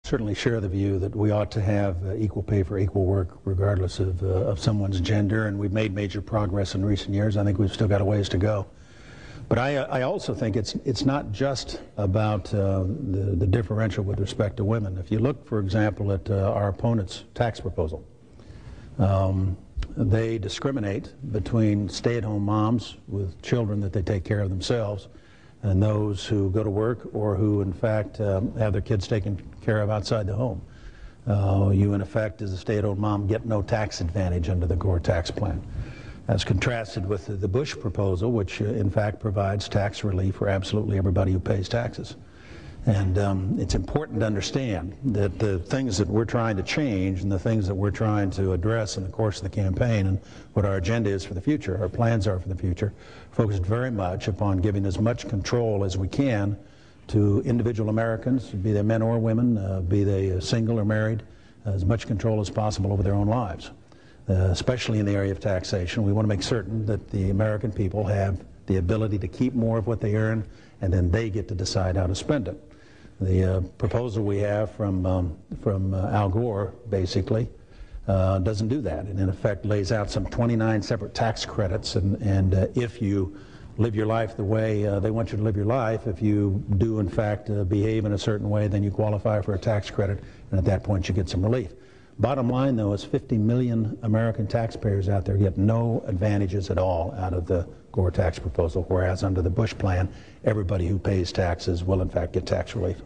Certainly share the view that we ought to have equal pay for equal work regardless of someone's gender, and we've made major progress in recent years. I think we've still got a ways to go. But I also think it's not just about the differential with respect to women. If you look, for example, at our opponent's tax proposal, they discriminate between stay-at-home moms with children that they take care of themselves and those who go to work or who, in fact, have their kids taken care of outside the home. You, in effect, as a stay-at-home mom, get no tax advantage under the Gore tax plan. That's contrasted with the Bush proposal, which, in fact, provides tax relief for absolutely everybody who pays taxes. And it's important to understand that the things that we're trying to change and the things that we're trying to address in the course of the campaign and what our agenda is for the future, our plans are for the future, focused very much upon giving as much control as we can to individual Americans, be they men or women, be they single or married, as much control as possible over their own lives. Especially in the area of taxation, we want to make certain that the American people have the ability to keep more of what they earn, and then they get to decide how to spend it. The proposal we have from Al Gore, basically, doesn't do that. It, in effect, lays out some 29 separate tax credits, and if you live your life the way they want you to live your life, if you do, in fact, behave in a certain way, then you qualify for a tax credit, and at that point you get some relief. Bottom line, though, is 50 million American taxpayers out there get no advantages at all out of the Gore tax proposal, whereas under the Bush plan, everybody who pays taxes will, in fact, get tax relief.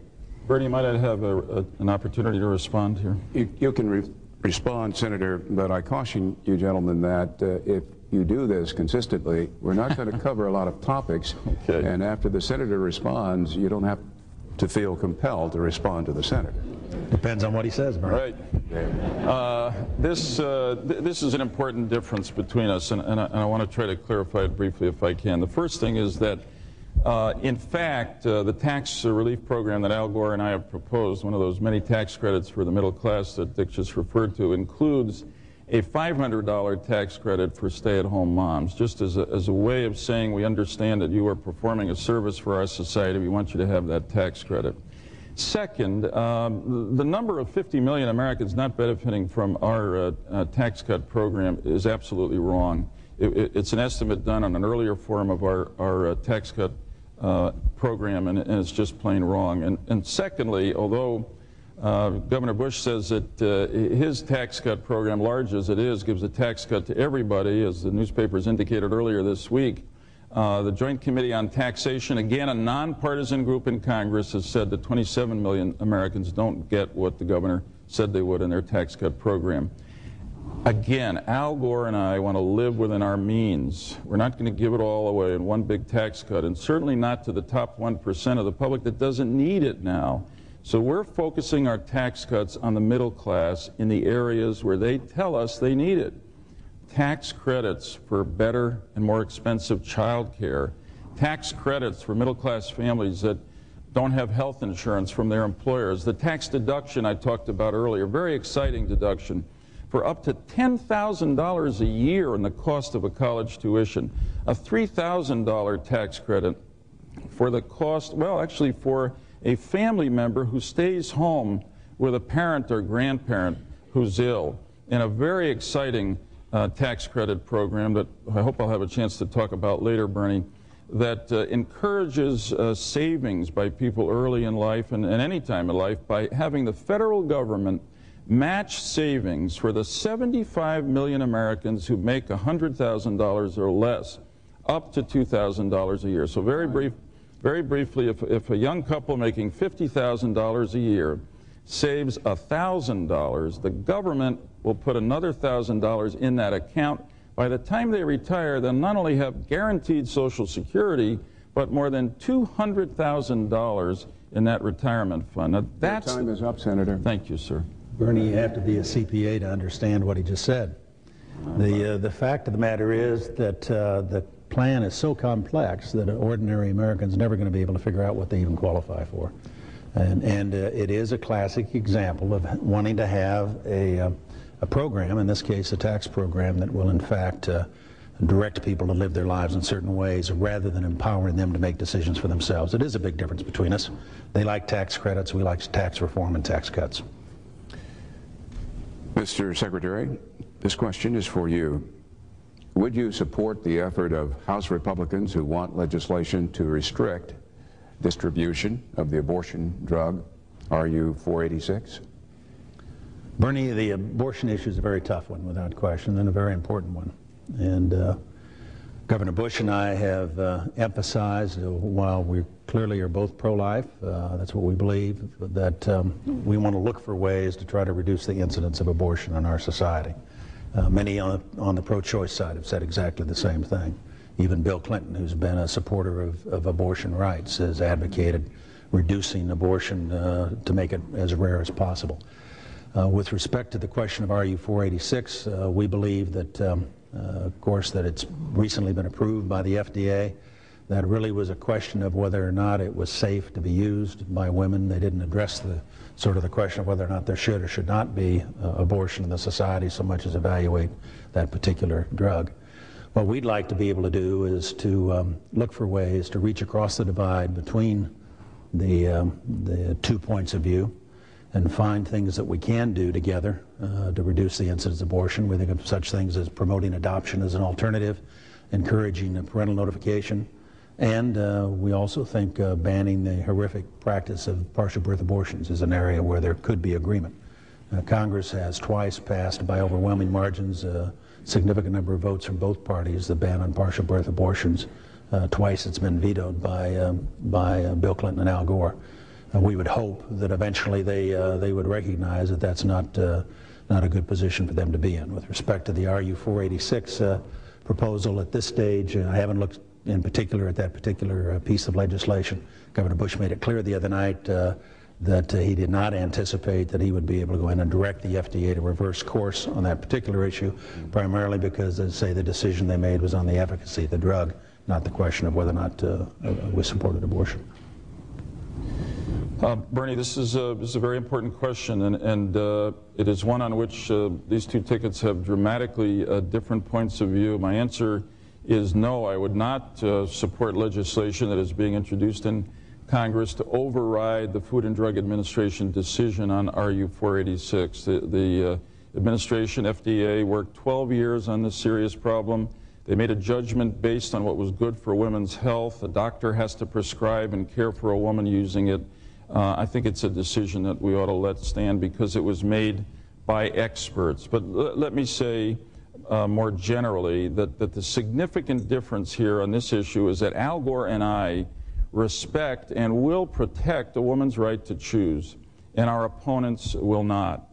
Bernie, might I have an opportunity to respond here? You can respond, Senator, but I caution you gentlemen that if you do this consistently, we're not going to cover a lot of topics, okay. And after the Senator responds, you don't have to feel compelled to respond to the Senator. Depends on what he says, Bernie. Right. This is an important difference between us, and I want to try to clarify it briefly if I can. The first thing is that, in fact, the tax relief program that Al Gore and I have proposed, one of those many tax credits for the middle class that Dick just referred to, includes a $500 tax credit for stay-at-home moms, just as a way of saying we understand that you are performing a service for our society. We want you to have that tax credit. Second, the number of 50 million Americans not benefiting from our tax cut program is absolutely wrong. It's an estimate done on an earlier form of our tax cut program, and it's just plain wrong. And secondly, although Governor Bush says that his tax cut program, large as it is, gives a tax cut to everybody, as the newspapers indicated earlier this week, the Joint Committee on Taxation, again a nonpartisan group in Congress, has said that 27 million Americans don't get what the governor said they would in their tax cut program. Again, Al Gore and I want to live within our means. We're not going to give it all away in one big tax cut, and certainly not to the top 1% of the public that doesn't need it now. So we're focusing our tax cuts on the middle class in the areas where they tell us they need it. Tax credits for better and more expensive child care, tax credits for middle-class families that don't have health insurance from their employers, the tax deduction I talked about earlier, very exciting deduction, for up to $10,000 a year in the cost of a college tuition, a $3,000 tax credit for the cost, well, actually for a family member who stays home with a parent or grandparent who's ill, and a very exciting tax credit program that I hope I'll have a chance to talk about later, Bernie, that encourages savings by people early in life and any time in life by having the federal government match savings for the 75 million Americans who make $100,000 or less, up to $2,000 a year. So very briefly, if a young couple making $50,000 a year saves $1,000, the government will put another $1,000 in that account. By the time they retire, they'll not only have guaranteed Social Security, but more than $200,000 in that retirement fund. Now, that's Your time is up, Senator. Thank you, sir. Bernie, you have to be a CPA to understand what he just said. The fact of the matter is that the plan is so complex that ordinary Americans are never going to be able to figure out what they even qualify for. And it is a classic example of wanting to have a program, in this case a tax program, that will in fact direct people to live their lives in certain ways rather than empowering them to make decisions for themselves. It is a big difference between us. They like tax credits, we like tax reform and tax cuts. Mr. Secretary, this question is for you. Would you support the effort of House Republicans who want legislation to restrict distribution of the abortion drug, RU 486? Bernie, the abortion issue is a very tough one, without question, and a very important one. And Governor Bush and I have emphasized, while we clearly are both pro-life, that's what we believe, that we want to look for ways to try to reduce the incidence of abortion in our society. Many on the pro-choice side have said exactly the same thing. Even Bill Clinton, who's been a supporter of abortion rights, has advocated reducing abortion to make it as rare as possible. With respect to the question of RU 486, we believe that, of course, that it's recently been approved by the FDA. That really was a question of whether or not it was safe to be used by women. They didn't address the question of whether or not there should or should not be abortion in the society so much as evaluate that particular drug. What we'd like to be able to do is to look for ways to reach across the divide between the 2 points of view and find things that we can do together to reduce the incidence of abortion. We think of such things as promoting adoption as an alternative, encouraging parental notification, and we also think banning the horrific practice of partial birth abortions is an area where there could be agreement. Congress has twice passed by overwhelming margins a significant number of votes from both parties the ban on partial birth abortions. Twice it's been vetoed by Bill Clinton and Al Gore. We would hope that eventually they would recognize that that's not a good position for them to be in. With respect to the RU 486 proposal at this stage, I haven't looked in particular at that particular piece of legislation. Governor Bush made it clear the other night that he did not anticipate that he would be able to go in and direct the FDA to reverse course on that particular issue, primarily because, as I say, the decision they made was on the efficacy of the drug, not the question of whether or not we supported abortion. Bernie, this is a very important question, and it is one on which these two tickets have dramatically different points of view. My answer is no. I would not support legislation that is being introduced in Congress to override the Food and Drug Administration decision on RU 486. The administration, FDA, worked 12 years on this serious problem. They made a judgment based on what was good for women's health. A doctor has to prescribe and care for a woman using it. I think it's a decision that we ought to let stand because it was made by experts. But let me say more generally that the significant difference here on this issue is that Al Gore and I respect and will protect a woman's right to choose, and our opponents will not.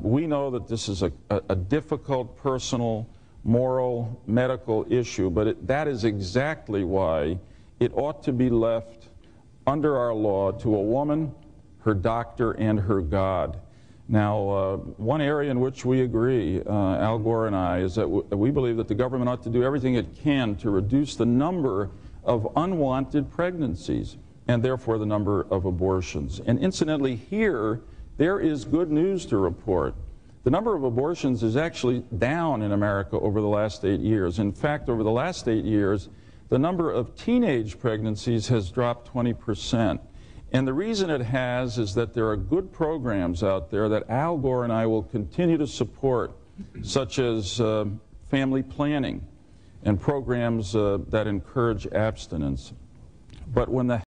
We know that this is a difficult, personal, moral, medical issue, but that is exactly why it ought to be left under our law to a woman, her doctor, and her God. Now, one area in which we agree, Al Gore and I, is that we believe that the government ought to do everything it can to reduce the number of unwanted pregnancies and therefore the number of abortions. And incidentally, here, there is good news to report. The number of abortions is actually down in America over the last 8 years. In fact, over the last 8 years, the number of teenage pregnancies has dropped 20%. And the reason it has is that there are good programs out there that Al Gore and I will continue to support, such as family planning and programs that encourage abstinence. But when the